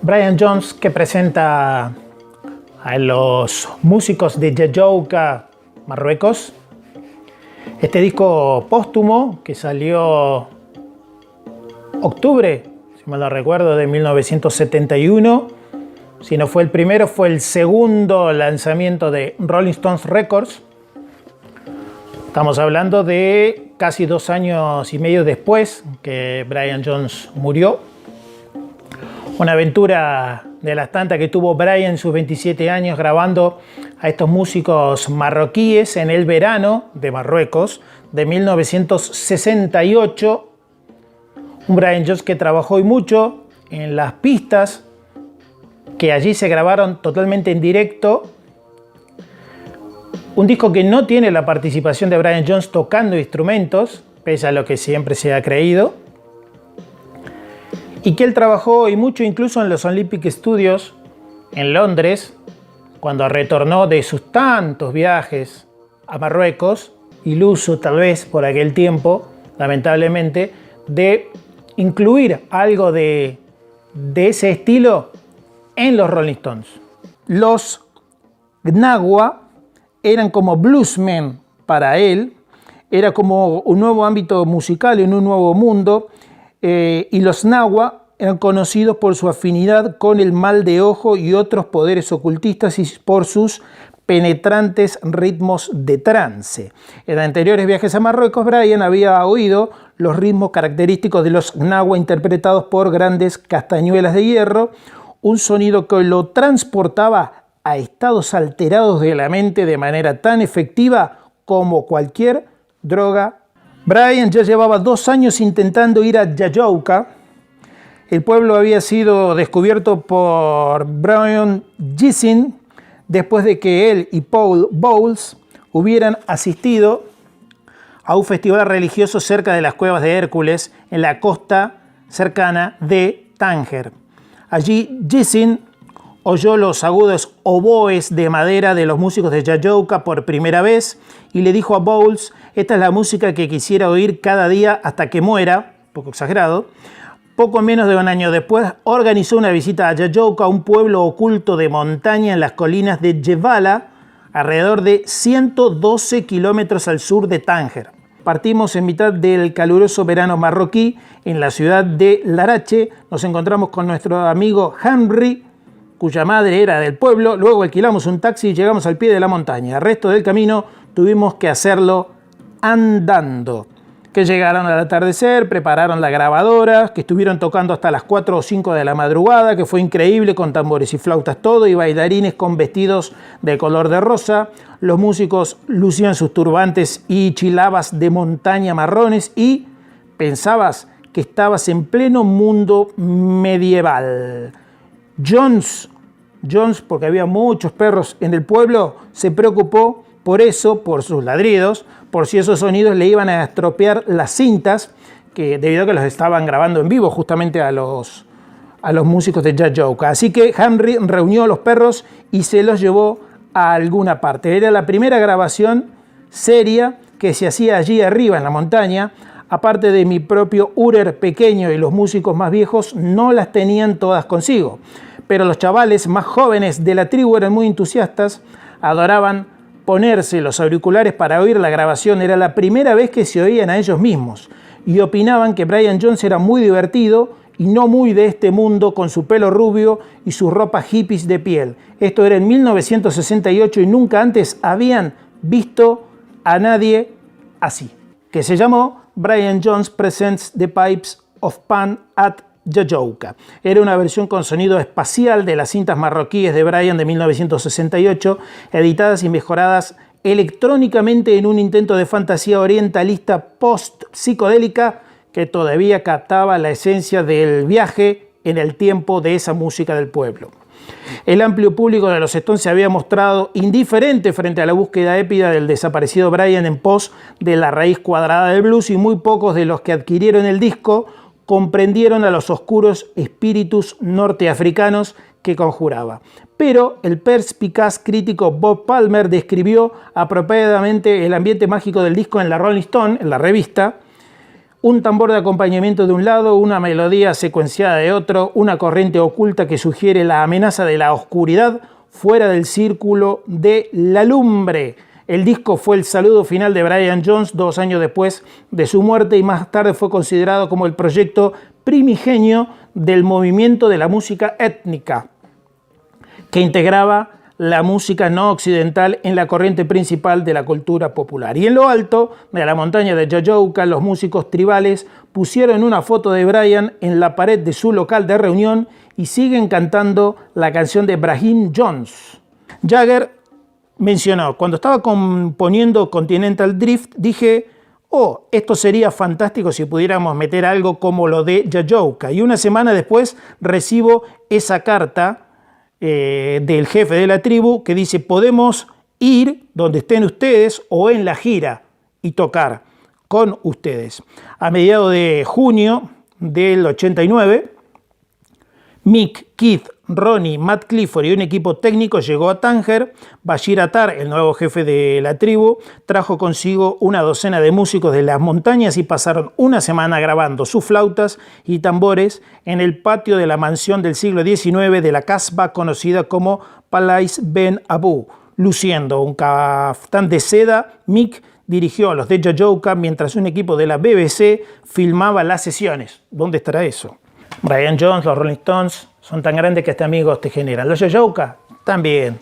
Brian Jones, que presenta a los músicos de Jayouka, Marruecos. Este disco póstumo que salió octubre, si mal no recuerdo, de 1971. Si no fue el primero, fue el segundo lanzamiento de Rolling Stones Records. Estamos hablando de casi 2 años y medio después que Brian Jones murió. Una aventura de las tantas que tuvo Brian en sus 27 años grabando a estos músicos marroquíes en el verano de Marruecos de 1968. Un Brian Jones que trabajó y mucho en las pistas que allí se grabaron totalmente en directo. Un disco que no tiene la participación de Brian Jones tocando instrumentos, pese a lo que siempre se ha creído. Y que él trabajó y mucho incluso en los Olympic Studios en Londres, cuando retornó de sus tantos viajes a Marruecos, iluso tal vez por aquel tiempo, lamentablemente, de incluir algo de ese estilo en los Rolling Stones. Los Gnawa eran como bluesmen para él, era como un nuevo ámbito musical en un nuevo mundo, y los Gnawa eran conocidos por su afinidad con el mal de ojo y otros poderes ocultistas y por sus penetrantes ritmos de trance. En anteriores viajes a Marruecos, Brian había oído los ritmos característicos de los Gnawa interpretados por grandes castañuelas de hierro, un sonido que lo transportaba a estados alterados de la mente de manera tan efectiva como cualquier droga. Brian ya llevaba 2 años intentando ir a Jayouka. El pueblo había sido descubierto por Brian Gysin después de que él y Paul Bowles hubieran asistido a un festival religioso cerca de las cuevas de Hércules en la costa cercana de Tánger. Allí Gysin oyó los agudos oboes de madera de los músicos de Jayouka por primera vez y le dijo a Bowles: esta es la música que quisiera oír cada día hasta que muera, poco exagerado. Poco menos de 1 año después organizó una visita a Jayouka, un pueblo oculto de montaña en las colinas de Jebala, alrededor de 112 kilómetros al sur de Tánger. Partimos en mitad del caluroso verano marroquí en la ciudad de Larache. Nos encontramos con nuestro amigo Henry, cuya madre era del pueblo. Luego alquilamos un taxi y llegamos al pie de la montaña. El resto del camino tuvimos que hacerlo andando. Que llegaron al atardecer, prepararon la grabadora, que estuvieron tocando hasta las 4 o 5 de la madrugada, que fue increíble, con tambores y flautas todo, y bailarines con vestidos de color de rosa. Los músicos lucían sus turbantes y chilabas de montaña marrones y pensabas que estabas en pleno mundo medieval. Jones, porque había muchos perros en el pueblo, se preocupó por eso, por sus ladridos, por si esos sonidos le iban a estropear las cintas, que debido a que los estaban grabando en vivo justamente a los músicos de Jayouka. Así que Henry reunió a los perros y se los llevó a alguna parte. Era la primera grabación seria que se hacía allí arriba en la montaña. Aparte de mi propio Urer pequeño y los músicos más viejos, no las tenían todas consigo. Pero los chavales más jóvenes de la tribu eran muy entusiastas, adoraban ponerse los auriculares para oír la grabación. Era la primera vez que se oían a ellos mismos y opinaban que Brian Jones era muy divertido y no muy de este mundo, con su pelo rubio y sus ropas hippies de piel. Esto era en 1968 y nunca antes habían visto a nadie así. Que se llamó Brian Jones Presents the Pipes of Pan at Jayouka. Era una versión con sonido espacial de las cintas marroquíes de Brian de 1968, editadas y mejoradas electrónicamente en un intento de fantasía orientalista post-psicodélica que todavía captaba la esencia del viaje en el tiempo de esa música del pueblo. El amplio público de los Stones se había mostrado indiferente frente a la búsqueda épida del desaparecido Brian en pos de la raíz cuadrada del blues, y muy pocos de los que adquirieron el disco comprendieron a los oscuros espíritus norteafricanos que conjuraba. Pero el perspicaz crítico Bob Palmer describió apropiadamente el ambiente mágico del disco en la Rolling Stone, en la revista, Un tambor de acompañamiento de un lado, una melodía secuenciada de otro, una corriente oculta que sugiere la amenaza de la oscuridad fuera del círculo de la lumbre. El disco fue el saludo final de Brian Jones 2 años después de su muerte y más tarde fue considerado como el proyecto primigenio del movimiento de la música étnica, que integraba la música no occidental en la corriente principal de la cultura popular. Y en lo alto de la montaña de Jajouka, los músicos tribales pusieron una foto de Brian en la pared de su local de reunión y siguen cantando la canción de Brahim Jones. Jagger mencionó: cuando estaba componiendo Continental Drift, dije, esto sería fantástico si pudiéramos meter algo como lo de Jajouka. Y una semana después recibo esa carta del jefe de la tribu que dice: podemos ir donde estén ustedes o en la gira y tocar con ustedes. A mediados de junio del 89, Mick, Keith, Ronnie, Matt Clifford y un equipo técnico llegó a Tánger. Bashir Attar, el nuevo jefe de la tribu, trajo consigo una docena de músicos de las montañas y pasaron una semana grabando sus flautas y tambores en el patio de la mansión del siglo XIX de la Casbah conocida como Palais Ben Abu. Luciendo un caftán de seda, Mick dirigió a los de Jajouka mientras un equipo de la BBC filmaba las sesiones. ¿Dónde estará eso? Brian Jones, los Rolling Stones son tan grandes que hasta amigos te generan. Los Jajouka también.